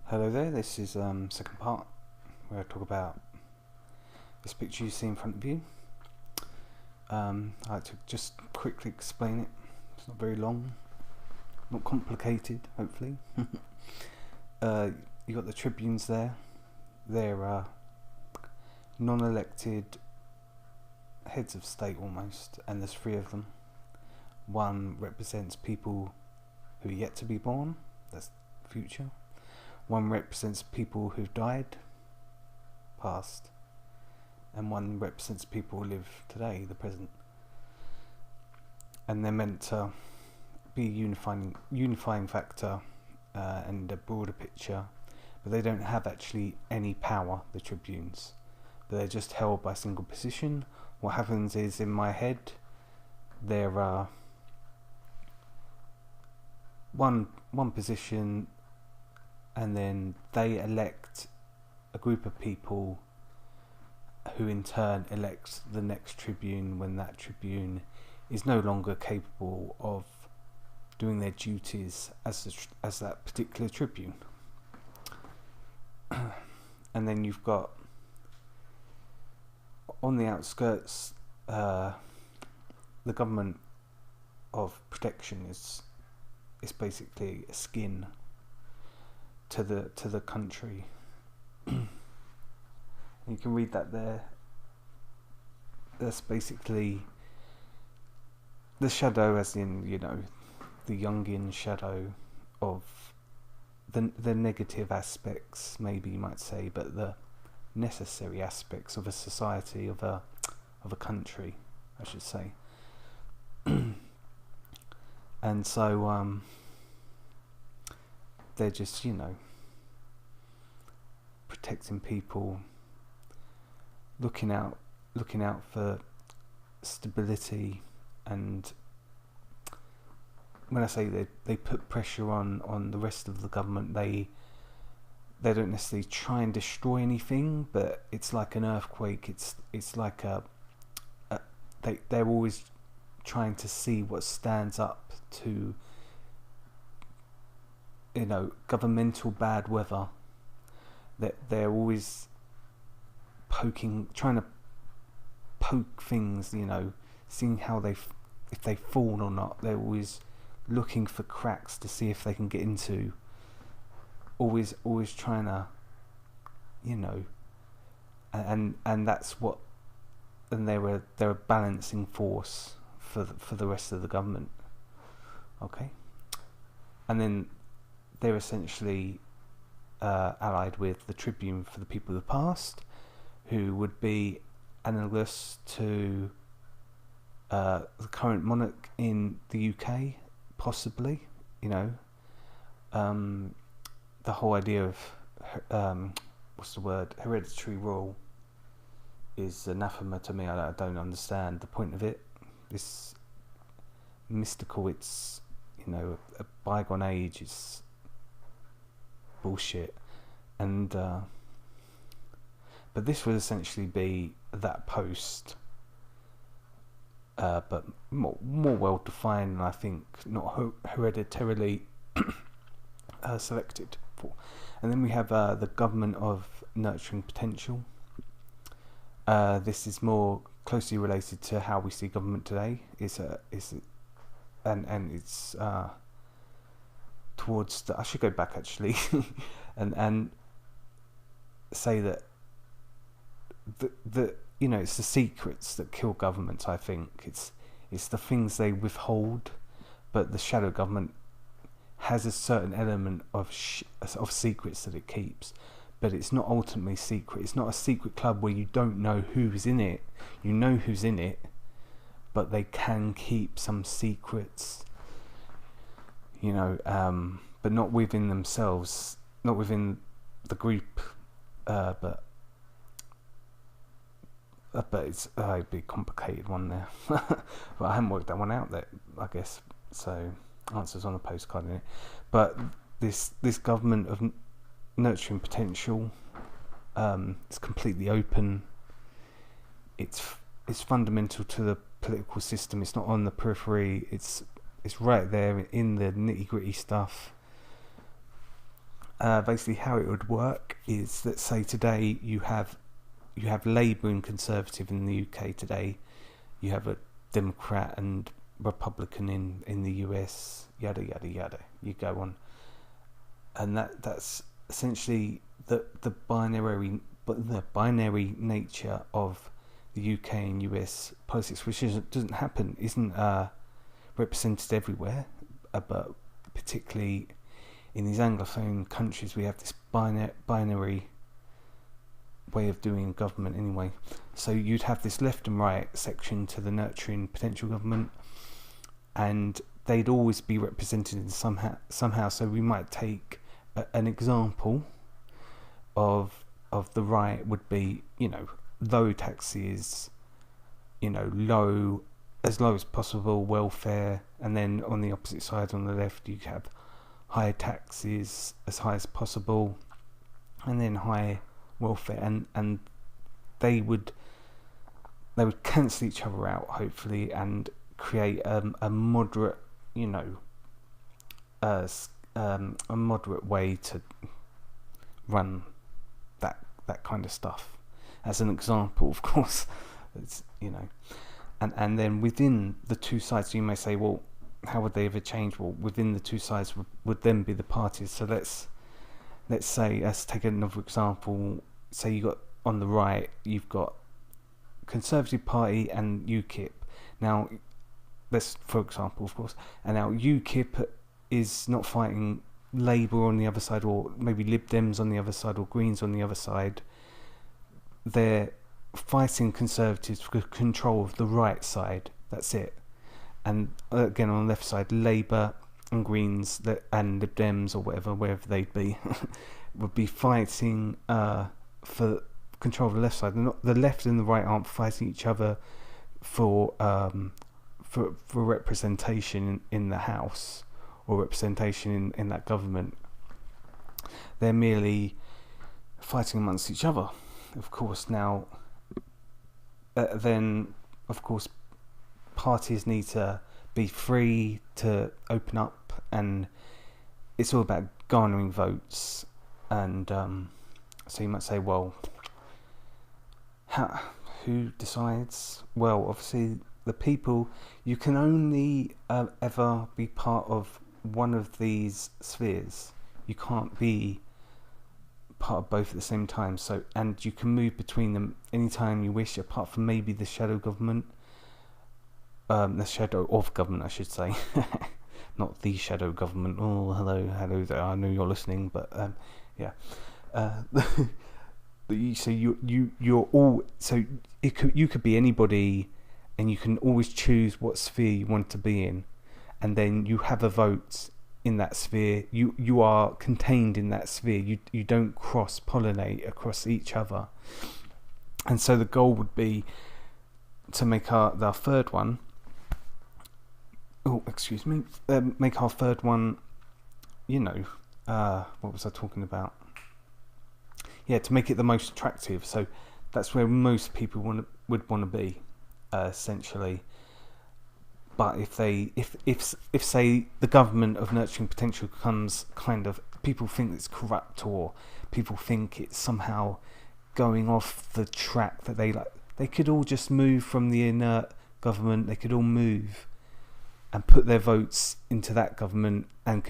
Hello there, this is second part where I talk about this picture you see in front of you. I'd like to just quickly explain it. It's not very long, not complicated, hopefully. You got the tribunes there. They're non-elected heads of state almost, and there's three of them. One represents people who are yet to be born, that's the future. One represents people who've died, past, and one represents people who live today, the present. And they're meant to be a unifying factor and a broader picture, but they don't have actually any power, the tribunes. But they're just held by a single position. What happens is, in my head, there are one position, and then they elect a group of people who in turn elects the next tribune when that tribune is no longer capable of doing their duties as that particular tribune. And then you've got on the outskirts the government of protection is basically a skin to the country. You can read that there. That's basically the shadow, as in, the Jungian shadow of the negative aspects, maybe you might say, but the necessary aspects of a society, of a country, I should say. And so they're just, protecting people, looking out for stability. And when I say they put pressure on the rest of the government, they don't necessarily try and destroy anything, but it's like an earthquake. It's like they're always trying to see what stands up to governmental bad weather. That they're always trying to poke things, seeing how if they fall or not. They're always looking for cracks to see if they can get into. Always trying to, and that's what. And they're a balancing force for the rest of the government. Okay, and then they're essentially allied with the tribune for the people of the past, who would be analogous to the current monarch in the UK, possibly. The whole idea of hereditary rule is anathema to me. I don't understand the point of it. It's mystical. It's a bygone age. It's bullshit. And but this would essentially be that post, but more well defined, and I think not hereditarily selected for. And then we have the government of nurturing potential. This is more closely related to how we see government today. It's towards I should go back actually and say that it's the secrets that kill governments. I think it's the things they withhold, but the shadow government has a certain element of secrets that it keeps, but it's not ultimately secret. It's not a secret club where you don't know who's in it. You know who's in it, but they can keep some secrets, but not within themselves, not within the group, but it's a big complicated one there. But I haven't worked that one out there, I guess. So answers on a postcard in it. But this government of nurturing potential, it's completely open. It's fundamental to the political system. It's not on the periphery. It's right there in the nitty gritty stuff. basically how it would work is, let's say today you have Labour and Conservative in the UK today, you have a Democrat and Republican in the US, yada yada yada. You go on, and that's essentially the binary nature of the UK and US politics, which isn't represented everywhere, but particularly in these Anglophone countries, we have this binary way of doing government anyway. So you'd have this left and right section to the nurturing potential government, and they'd always be represented in somehow. So we might take an example of the right would be, low taxes, low as possible welfare, and then on the opposite side, on the left, you have high taxes as high as possible, and then high welfare, and they would cancel each other out, hopefully, and create a moderate, a moderate way to run that kind of stuff. As an example, of course, it's, and then within the two sides, you may say, well, how would they ever change? Well, within the two sides would then be the parties. So let's take another example. Say you got on the right, you've got Conservative Party and UKIP. Now, that's for example, of course. And now UKIP is not fighting Labour on the other side, or maybe Lib Dems on the other side, or Greens on the other side. They're fighting Conservatives for control of the right side. That's it. And again, on the left side, Labour and Greens and Lib Dems, or wherever they'd be, would be fighting for control of the left side. The left and the right aren't fighting each other for representation in the House, or representation in that government. They're merely fighting amongst each other, of course. Now, then, of course, parties need to be free to open up, and it's all about garnering votes. And so you might say, well, who decides? Well, obviously the people. You can only ever be part of one of these spheres. You can't be part of both at the same time. So, and you can move between them anytime you wish, apart from maybe the shadow government. The shadow of government, I should say. Not the shadow government. Oh, hello there. I know you're listening, but yeah. So you're all. So you could be anybody, and you can always choose what sphere you want to be in, and then you have a vote in that sphere. You are contained in that sphere. You don't cross-pollinate across each other, and so the goal would be to make our third one. Oh, excuse me. Make our third one. What was I talking about? Yeah, to make it the most attractive. So that's where most people would want to be, essentially. But if say the government of nurturing potential becomes kind of, people think it's corrupt, or people think it's somehow going off the track that they could all just move from the inert government. They could all move and put their votes into that government and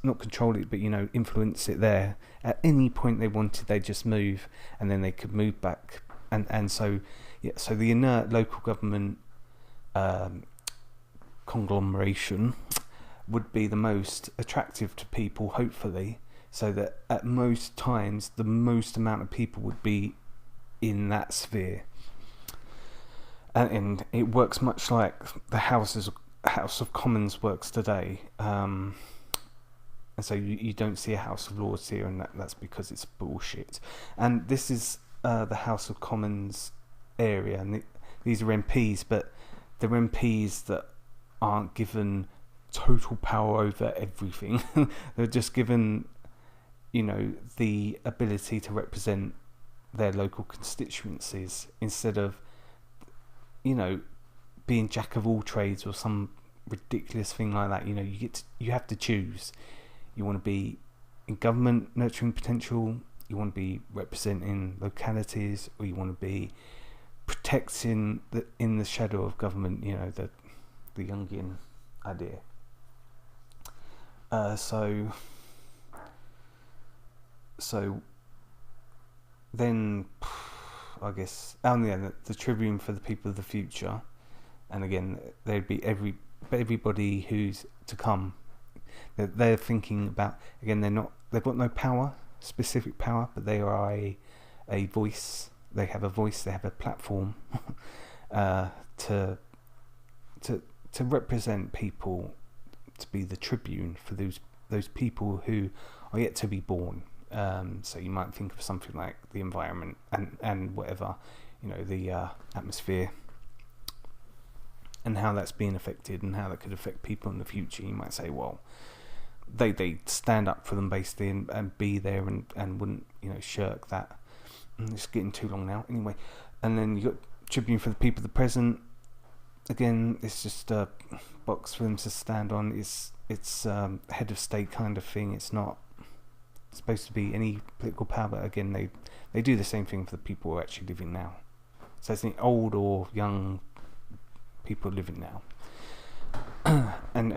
not control it, but influence it there. At any point they wanted, they just move, and then they could move back. And so the inert local government conglomeration would be the most attractive to people, hopefully, so that at most times the most amount of people would be in that sphere. And it works much like the House of Commons works today. And so you don't see a House of Lords here, and that's because it's bullshit. And this is the House of Commons area, and these are MPs, but they're MPs that aren't given total power over everything. They're just given, the ability to represent their local constituencies, instead of, being jack of all trades or some ridiculous thing like that. You have to choose. You want to be in government, nurturing potential, you want to be representing localities, or you want to be protecting in the shadow of government, the Jungian idea. So then, I guess, the Tribune for the people of the future, and again, there'd be everybody who's to come. They're thinking about, again, they've got no power, specific power, but they are a voice. They have a voice. They have a platform to represent people, to be the tribune for those people who are yet to be born. So you might think of something like the environment and whatever, the atmosphere, and how that's being affected and how that could affect people in the future. You might say, well, they stand up for them basically and be there and wouldn't shirk that. It's getting too long now anyway. And then you got Tribune for the people of the present. Again, it's just a box for them to stand on. It's head of state kind of thing. It's not supposed to be any political power, but again, they do the same thing for the people who are actually living now. So it's the old or young people living now. And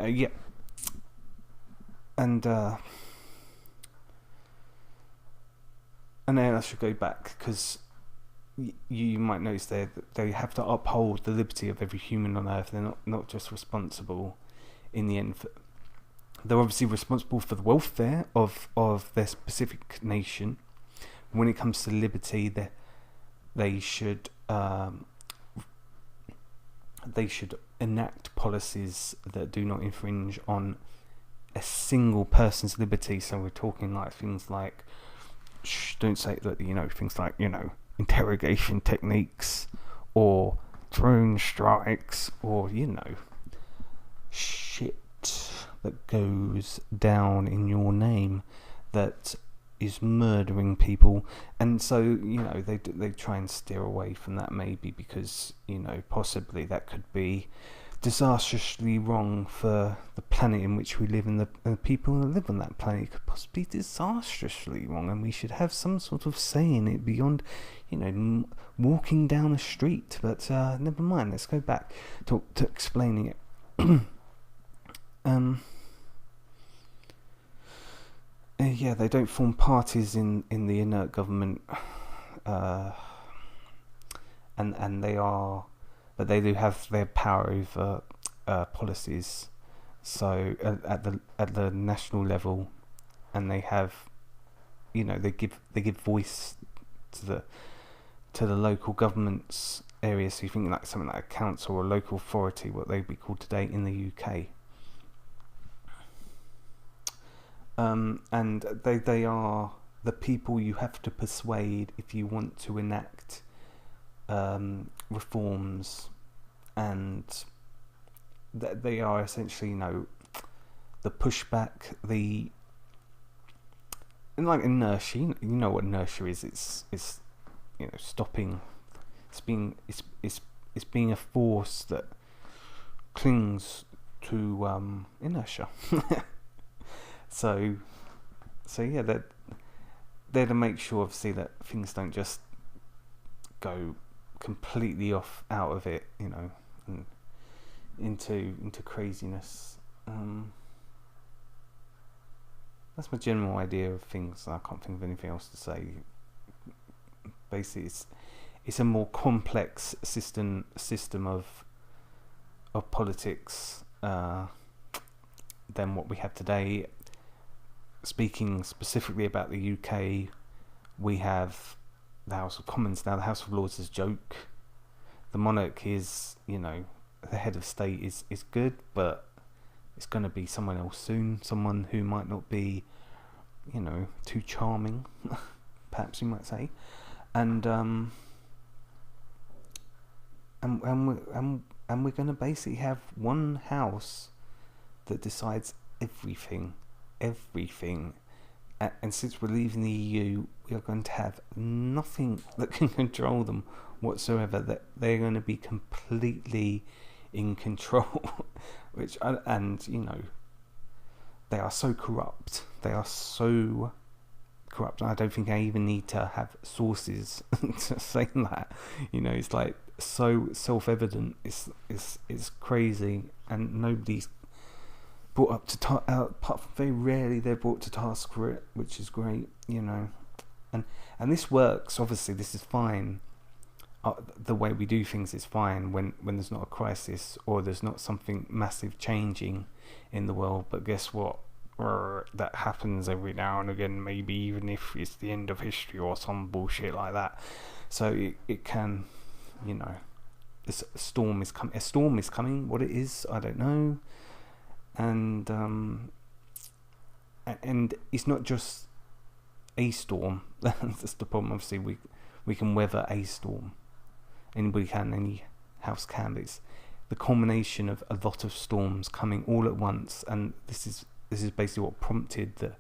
and then I should go back, because you might notice there that they have to uphold the liberty of every human on earth. They're not just responsible in the end. They're obviously responsible for the welfare of their specific nation. When it comes to liberty, they should enact policies that do not infringe on a single person's liberty. So we're talking like things like, don't say that, things like, interrogation techniques, or drone strikes, or shit that goes down in your name that is murdering people. And so they try and steer away from that, maybe because possibly that could be disastrously wrong for the planet in which we live, and the people who live on that planet could possibly be disastrously wrong, and we should have some sort of say in it beyond walking down a street. But never mind, let's go back to explaining it. They don't form parties in the inert government, and they are, but they do have their power over policies. So at the national level, and they have, they give voice to the local government's area. So you think like something like a council or a local authority, what they'd be called today in the UK. And they are the people you have to persuade if you want to enact reforms, and they are essentially, the pushback, like inertia. You know what inertia is? It's stopping. It's being a force that clings to inertia. So yeah, they're to make sure, obviously, that things don't just go completely out of it, and into craziness. That's my general idea of things. I can't think of anything else to say. Basically, it's a more complex system of politics than what we have today. Speaking specifically about the UK, we have the House of Commons now. The House of Lords is a joke. The monarch is, the head of state is good, but it's going to be someone else soon. Someone who might not be, too charming, perhaps you might say. And we're going to basically have one house that decides everything. And since we're leaving the EU, we are going to have nothing that can control them whatsoever. That they're going to be completely in control. they are so corrupt. They are so corrupt. I don't think I even need to have sources to say that. It's like so self-evident. It's crazy, and nobody's brought up to apart from very rarely they're brought to task for it, which is great. And this works. Obviously, this is fine. The way we do things is fine when there's not a crisis or there's not something massive changing in the world. But guess what? That happens every now and again, maybe even if it's the end of history or some bullshit like that. So it can, a storm is coming. What it is, I don't know. And it's not just a storm. That's the problem. Obviously, we can weather a storm. Anybody can, any house can. But it's the culmination of a lot of storms coming all at once, and this is basically what prompted the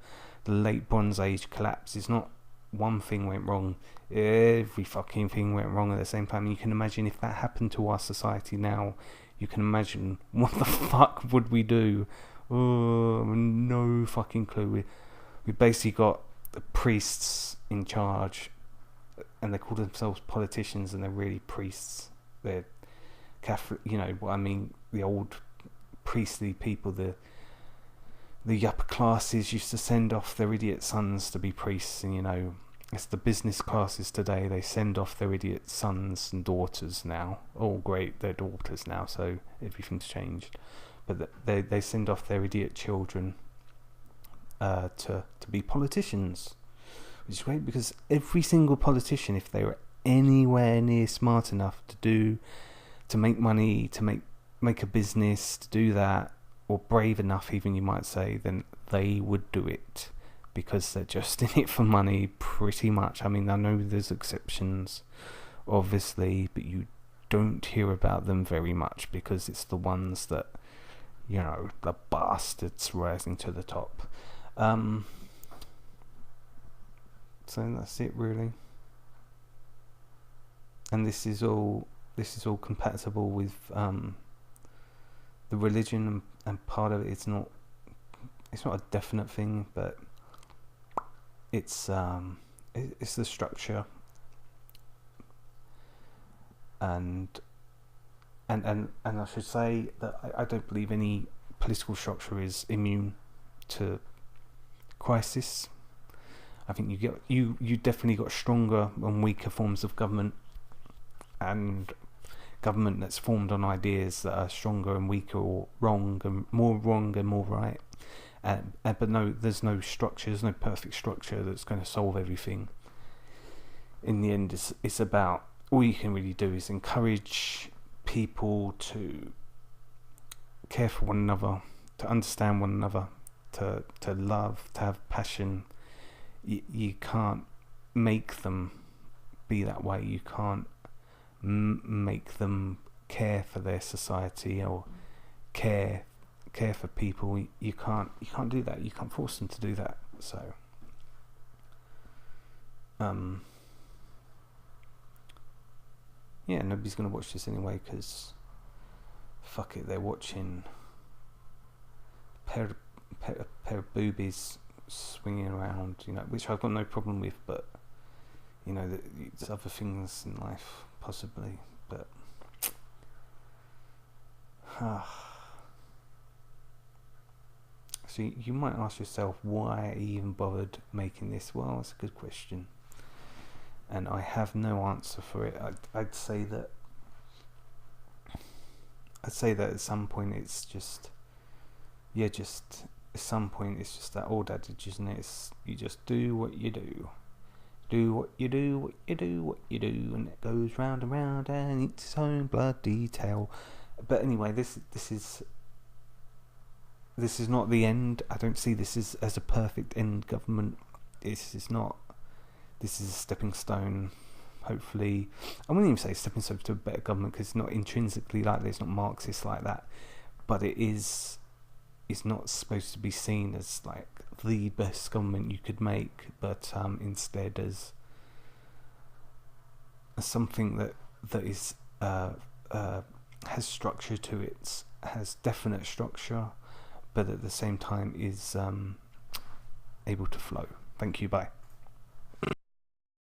late Bronze Age collapse. It's not one thing went wrong; every fucking thing went wrong at the same time. And you can imagine if that happened to our society now. You can imagine what the fuck would we do? Oh, no fucking clue. We basically got the priests in charge, and they call themselves politicians, and they're really priests. They're Catholic, what I mean. The old priestly people, the upper classes used to send off their idiot sons to be priests, and it's the business classes today. They send off their idiot sons and daughters now. Oh, great, they're daughters now, so everything's changed. But they send off their idiot children to be politicians, which is great because every single politician, if they were anywhere near smart enough to make money, to make a business, to do that, or brave enough, even you might say, then they would do it. Because they're just in it for money, pretty much. I mean, I know there's exceptions, obviously, but you don't hear about them very much because it's the ones that, the bastards rising to the top. So that's it, really. And this is all compatible with the religion, and part of it. It's not a definite thing, but it's the structure, and I should say that I don't believe any political structure is immune to crisis. I think you definitely got stronger and weaker forms of government, and government that's formed on ideas that are stronger and weaker, or wrong and more right. But no, there's no structure, there's no perfect structure that's going to solve everything. In the end, it's about, all you can really do is encourage people to care for one another, to understand one another, to love, to have passion. You can't make them be that way. You can't make them care for their society or care for people. You can't do that. You can't force them to do that. So yeah, nobody's gonna watch this anyway, because fuck it, they're watching a pair of boobies swinging around, which I've got no problem with, but there's other things in life possibly, but so you might ask yourself, why I even bothered making this? Well, it's a good question, and I have no answer for it. I'd say that at some point it's just at some point it's just that old adage, isn't it? You just do what you do. Do what you do, what you do, what you do, and it goes round and round and eats its own bloody tail. But anyway, this is not the end. I don't see this as a perfect end government. This is a stepping stone, hopefully. I wouldn't even say stepping stone to a better government, because it's not intrinsically like that, it's not Marxist like that, but it's not supposed to be seen as like the best government you could make, but instead as something that is has structure to it, has definite structure, but at the same time is able to flow. Thank you. Bye.